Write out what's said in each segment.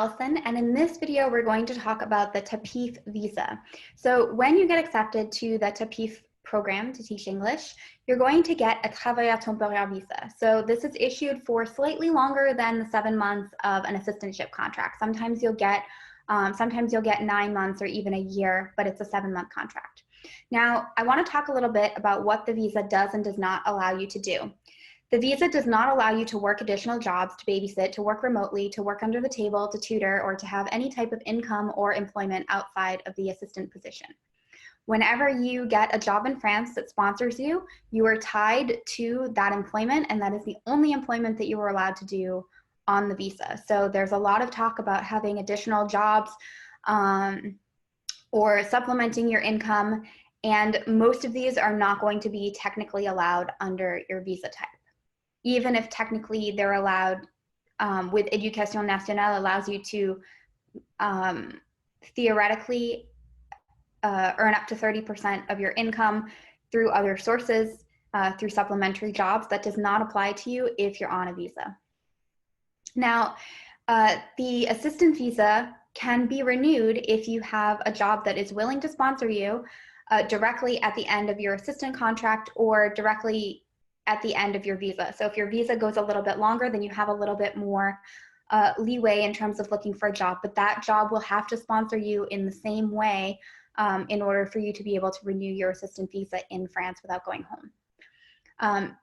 Allison, and in this video we're going to talk about the TAPIF visa. So when you get accepted to the TAPIF program to teach English, you're going to get a travailleur temporaire visa. So this is issued for slightly longer than the 7 months of an assistantship contract. Sometimes you'll get 9 months or even a year, but it's a 7-month contract. Now, I want to talk a little bit about what the visa does and does not allow you to do. The visa does not allow you to work additional jobs, to babysit, to work remotely, to work under the table, to tutor, or to have any type of income or employment outside of the assistant position. Whenever you get a job in France that sponsors you, you are tied to that employment, and that is the only employment that you are allowed to do on the visa. So there's a lot of talk about having additional jobs or supplementing your income, and most of these are not going to be technically allowed under your visa type. Even if technically they're allowed, with Éducation Nationale allows you to theoretically earn up to 30% of your income through other sources, through supplementary jobs. That does not apply to you if you're on a visa. Now, the assistant visa can be renewed if you have a job that is willing to sponsor you directly at the end of your assistant contract or directly at the end of your visa. So if your visa goes a little bit longer, then you have a little bit more leeway in terms of looking for a job, but that job will have to sponsor you in the same way in order for you to be able to renew your assistant visa in France without going home.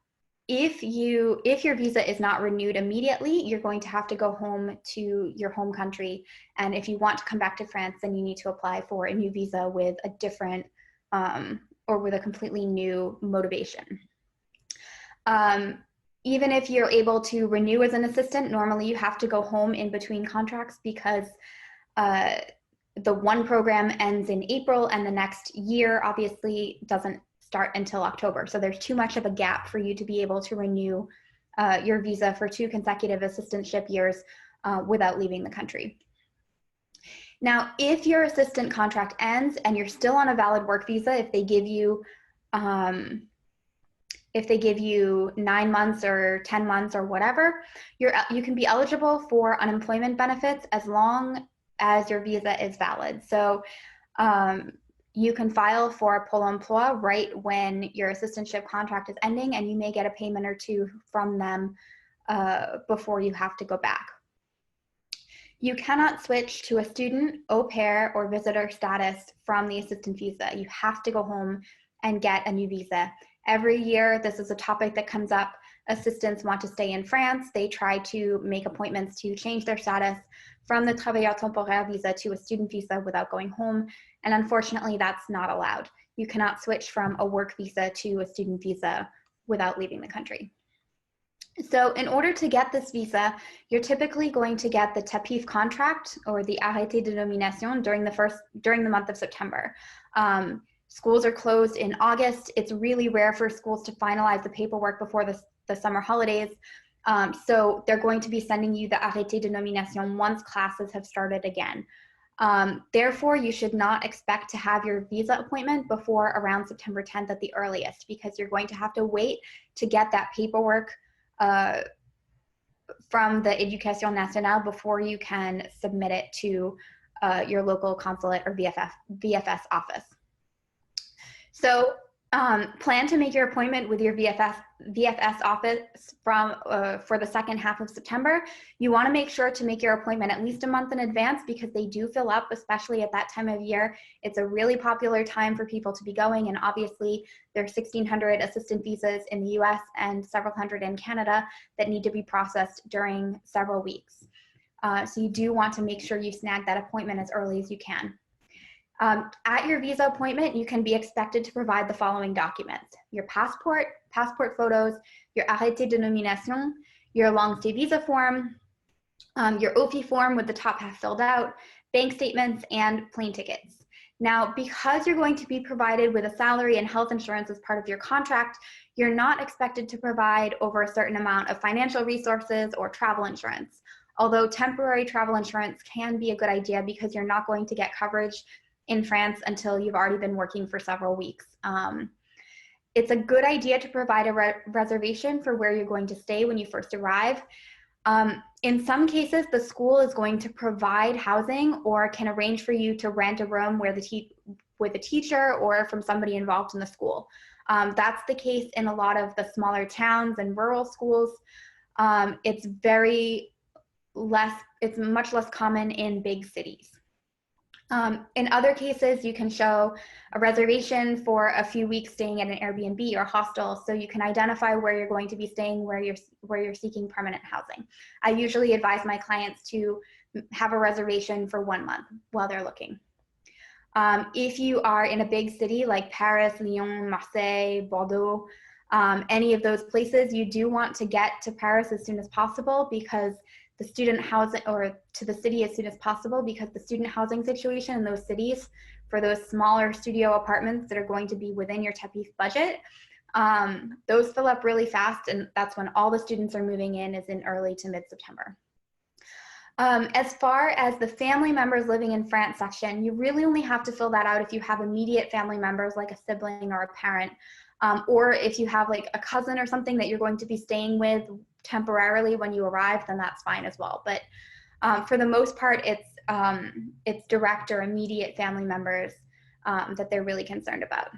If your visa is not renewed immediately, you're going to have to go home to your home country. And if you want to come back to France, then you need to apply for a new visa with a different or with a completely new motivation. Even if you're able to renew as an assistant, normally you have to go home in between contracts because the one program ends in April and the next year obviously doesn't start until October. So there's too much of a gap for you to be able to renew your visa for 2 consecutive assistantship years without leaving the country. Now, if your assistant contract ends and you're still on a valid work visa, if they give you 9 months or 10 months or whatever, you can be eligible for unemployment benefits as long as your visa is valid. So you can file for Pôle emploi right when your assistantship contract is ending, and you may get a payment or 2 from them before you have to go back. You cannot switch to a student, au pair, or visitor status from the assistant visa. You have to go home and get a new visa. Every year, this is a topic that comes up. Assistants want to stay in France. They try to make appointments to change their status from the travailleur temporaire visa to a student visa without going home. And unfortunately, that's not allowed. You cannot switch from a work visa to a student visa without leaving the country. So in order to get this visa, you're typically going to get the TAPIF contract or the arrêté de nomination during the month of September. Schools are closed in August. It's really rare for schools to finalize the paperwork before the summer holidays. So they're going to be sending you the arrêté de nomination once classes have started again. Therefore, you should not expect to have your visa appointment before around September 10th at the earliest, because you're going to have to wait to get that paperwork from the Éducation Nationale before you can submit it to your local consulate or VFS office. So plan to make your appointment with your VFS office for the second half of September. You want to make sure to make your appointment at least a month in advance, because they do fill up, especially at that time of year. It's a really popular time for people to be going, and obviously there's 1,600 assistant visas in the US and several hundred in Canada that need to be processed during several weeks. So you do want to make sure you snag that appointment as early as you can. At your visa appointment, you can be expected to provide the following documents: your passport photos, your arrêté de nomination, your long stay visa form, your OFI form with the top half filled out, bank statements, and plane tickets. Now, because you're going to be provided with a salary and health insurance as part of your contract, you're not expected to provide over a certain amount of financial resources or travel insurance. Although temporary travel insurance can be a good idea, because you're not going to get coverage in France until you've already been working for several weeks. It's a good idea to provide a reservation for where you're going to stay when you first arrive. In some cases, the school is going to provide housing or can arrange for you to rent a room where with a teacher or from somebody involved in the school. That's the case in a lot of the smaller towns and rural schools. It's much less common in big cities. In other cases, you can show a reservation for a few weeks staying at an Airbnb or hostel, so you can identify where you're going to be staying, where you're seeking permanent housing. I usually advise my clients to have a reservation for 1 month while they're looking. If you are in a big city like Paris, Lyon, Marseille, Bordeaux, any of those places, you do want to get to Paris as soon as possible because the student housing, or to the city as soon as possible, because the student housing situation in those cities for those smaller studio apartments that are going to be within your TAPIF budget, those fill up really fast, and that's when all the students are moving in, is in early to mid-September. As far as the family members living in France section, you really only have to fill that out if you have immediate family members like a sibling or a parent, or if you have like a cousin or something that you're going to be staying with temporarily when you arrive, then that's fine as well. But for the most part, it's direct or immediate family members that they're really concerned about.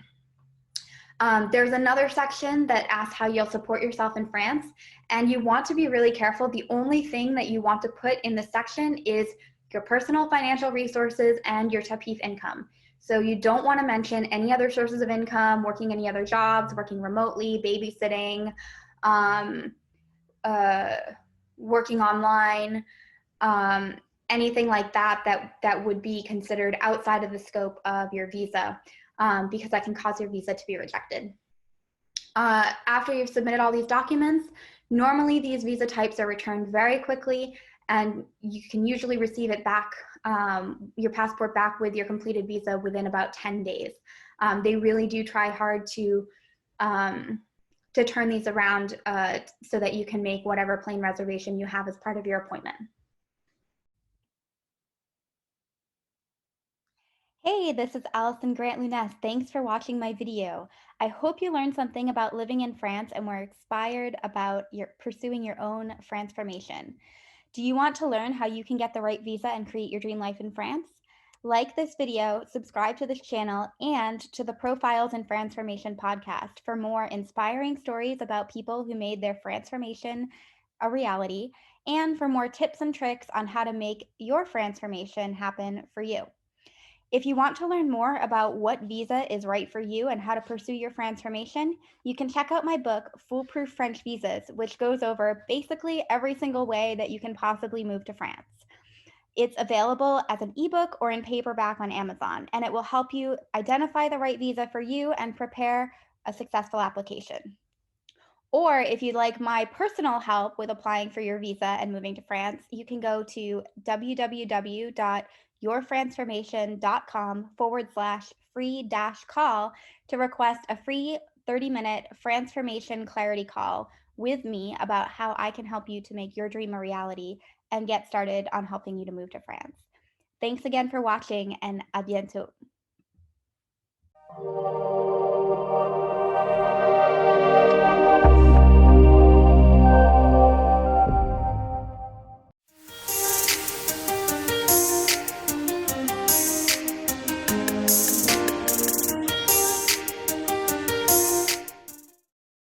There's another section that asks how you'll support yourself in France, and you want to be really careful. The only thing that you want to put in this section is your personal financial resources and your TAPIF income. So you don't want to mention any other sources of income, working any other jobs, working remotely, babysitting, working online, anything like that would be considered outside of the scope of your visa, because that can cause your visa to be rejected. After you've submitted all these documents, normally these visa types are returned very quickly, and you can usually receive it back, your passport back with your completed visa within about 10 days. They really do try hard to turn these around so that you can make whatever plane reservation you have as part of your appointment. Hey, this is Allison Grant-Lunes. Thanks for watching my video. I hope you learned something about living in France and were inspired about pursuing your own Franceformation. Do you want to learn how you can get the right visa and create your dream life in France? Like this video, subscribe to this channel, and to the Profiles in Franceformation podcast for more inspiring stories about people who made their Franceformation a reality, and for more tips and tricks on how to make your Franceformation happen for you. If you want to learn more about what visa is right for you and how to pursue your Franceformation, you can check out my book, Foolproof French Visas, which goes over basically every single way that you can possibly move to France. It's available as an ebook or in paperback on Amazon, and it will help you identify the right visa for you and prepare a successful application. Or if you'd like my personal help with applying for your visa and moving to France, you can go to www.yourfranceformation.com/free-call to request a free 30-minute Franceformation clarity call with me about how I can help you to make your dream a reality and get started on helping you to move to France. Thanks again for watching, and à bientôt.